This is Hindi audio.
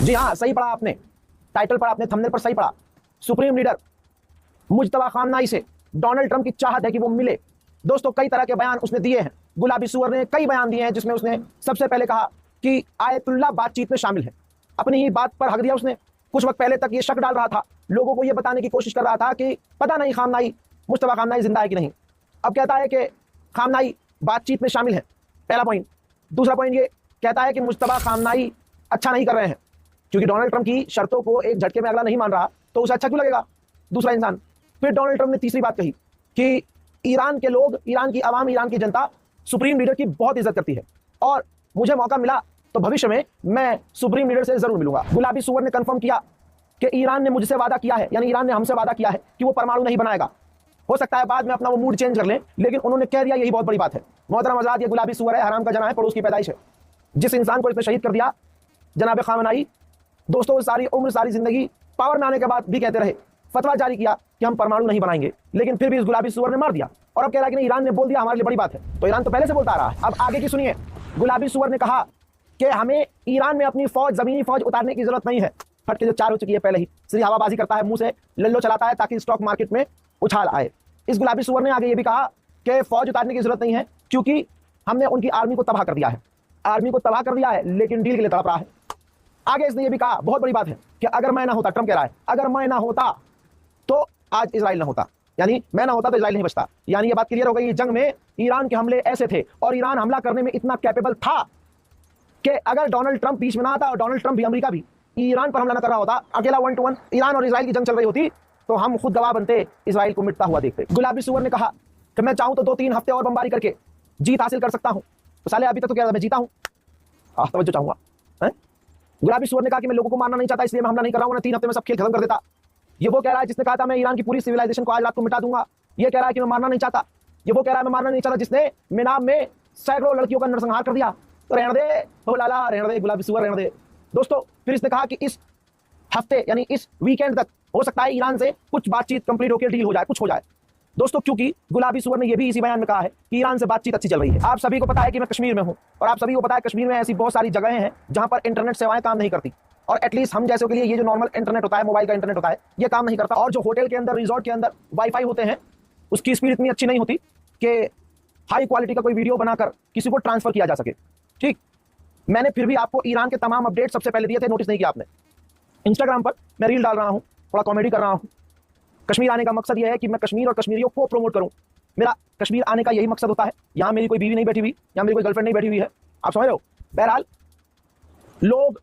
जी हाँ, सही पढ़ा आपने, टाइटल पर आपने, थंबनेल पर सही पढ़ा। सुप्रीम लीडर मुज्तबा खामनाई से डोनाल्ड ट्रंप की चाहत है कि वो मिले। दोस्तों, कई तरह के बयान उसने दिए हैं। गुलाबी सुअर ने कई बयान दिए हैं, जिसमें उसने सबसे पहले कहा कि आयतुल्लाह बातचीत में शामिल है। अपनी ही बात पर हक दिया उसने। कुछ वक्त पहले तक ये शक डाल रहा था, लोगों को ये बताने की कोशिश कर रहा था कि पता नहीं खामनाई, मुज्तबा खामनाई जिंदा है कि नहीं। अब कहता है कि खामनाई बातचीत में शामिल है, पहला पॉइंट। दूसरा पॉइंट ये कहता है कि मुज्तबा खामनाई अच्छा नहीं कर रहे हैं, क्योंकि डोनाल्ड ट्रंप की शर्तों को एक झटके में अगला नहीं मान रहा, तो उसे अच्छा क्यों लगेगा दूसरा इंसान। फिर डोनाल्ड ट्रंप ने तीसरी बात कही कि ईरान के लोग, ईरान की आवाम, ईरान की जनता सुप्रीम लीडर की बहुत इज्जत करती है, और मुझे मौका मिला तो भविष्य में मैं सुप्रीम लीडर से जरूर मिलूंगा। गुलाबी सुअर ने कंफर्म किया कि ईरान ने मुझसे वादा किया है, यानी ईरान ने हमसे वादा किया है कि वो परमाणु नहीं बनाएगा। हो सकता है बाद में अपना वो मूड चेंज कर ले, लेकिन उन्होंने कह दिया, यही बहुत बड़ी बात है। मोहतरम आजाद, ये गुलाबी सुअर है, हराम का जना है, पड़ोस की पैदाइश है। जिस इंसान को इसने शहीद कर दिया, जनाब खामनाई, दोस्तों सारी उम्र, सारी जिंदगी पावर में आने के बाद भी कहते रहे, फतवा जारी किया कि हम परमाणु नहीं बनाएंगे, लेकिन फिर भी इस गुलाबी सुअर ने मार दिया। और अब कह रहा है कि नहीं, ईरान ने बोल दिया, हमारे लिए बड़ी बात है। तो ईरान तो पहले से बोलता आ रहा है। अब आगे की सुनिए। गुलाबी सुअर ने कहा कि हमें ईरान में अपनी फौज, जमीनी फौज उतारने की जरूरत नहीं है। फटके जो 4 हो चुकी है पहले ही। सिर्फ हवाबाजी करता है, मुंह से लल्लो चलाता है ताकि स्टॉक मार्केट में उछाल आए। इस गुलाबी सुअर ने आगे ये भी कहा कि फौज उतारने की जरूरत नहीं है, क्योंकि हमने उनकी आर्मी को तबाह कर दिया है। आर्मी को तबाह कर दिया है, लेकिन डील के लिए तड़प रहा है। आगे इसने ये भी कहा, बहुत बड़ी बात है, कि अगर मैं ना होता, ट्रंप कह रहा है, अगर मैं ना होता तो आज इजराइल ना होता, यानी मैं ना होता तो इजराइल नहीं बचता। यानी ये बात क्लियर हो गई, जंग में ईरान के हमले ऐसे थे, और ईरान हमला करने में इतना कैपेबल था कि अगर डोनाल्ड ट्रंप बीच में ना आता, और डोनाल्ड ट्रंप भी, अमेरिका भी ईरान पर हमला न कर रहा होता, अकेला 1 to 1 ईरान और इजराइल की जंग चल रही होती, तो हम खुद गवाह बनते, इजराइल को मिटता हुआ देखते। गुलाबी सुअर ने कहा कि मैं चाहूं तो 2-3 हफ्ते और बमबारी करके जीत हासिल कर सकता हूं। तो साले अभी तक तो क्या मैं जीता हूं, तवज्जो चाहूंगा। गुलाबी सुअर ने कहा कि मैं लोगों को मारना नहीं चाहता, इसलिए मैं हमला नहीं कर रहा हूं, 3 हफ्ते में सब खेल खत्म कर देता। ये वो कह रहा है जिसने कहा था मैं ईरान की पूरी सिविलाइजेशन को आज रात को मिटा दूंगा। ये कह रहा है कि मैं मारना नहीं चाहता। ये वो कह रहा है मैं मारना नहीं चाहता जिसने मेनाब में सैकड़ों लड़कियों का नरसंहार कर दिया। तो रहने दे, हो लाला, रहने दे, गुलाबी सुअर, रहने दे। दोस्तों, फिर इसने कहा कि इस हफ्ते, यानी इस वीकेंड तक हो सकता है ईरान से कुछ बातचीत कंप्लीट होकर डील हो जाए, कुछ हो जाए। दोस्तों, क्योंकि गुलाबी सुअर ने यह भी इसी बयान में कहा है कि ईरान से बातचीत अच्छी चल रही है। आप सभी को पता है कि मैं कश्मीर में हूं, और आप सभी को पता है कश्मीर में ऐसी बहुत सारी जगहें हैं जहां पर इंटरनेट सेवाएं काम नहीं करती, और एटलीस्ट हम जैसों के लिए ये जो नॉर्मल इंटरनेट होता है, मोबाइल का इंटरनेट होता है, ये काम नहीं करता। और जो होटल के अंदर, रिजॉर्ट के अंदर वाईफाई होते हैं, उसकी स्पीड इतनी अच्छी नहीं होती कि हाई क्वालिटी का कोई वीडियो बनाकर किसी को ट्रांसफर किया जा सके। ठीक, मैंने फिर भी आपको ईरान के तमाम अपडेट सबसे पहले दिए थे, नोटिस नहीं किया आपने। इंस्टाग्राम पर मैं रील डाल रहा हूं, थोड़ा कॉमेडी कर रहा हूं। कश्मीर आने का मकसद यह है कि मैं कश्मीर और कश्मीरियों को प्रमोट करूं। मेरा कश्मीर आने का यही मकसद होता है। यहां मेरी कोई बीवी नहीं बैठी हुई, यहां मेरी कोई गर्लफ्रेंड नहीं बैठी हुई है, आप समझ रहे हो। बहरहाल, लोग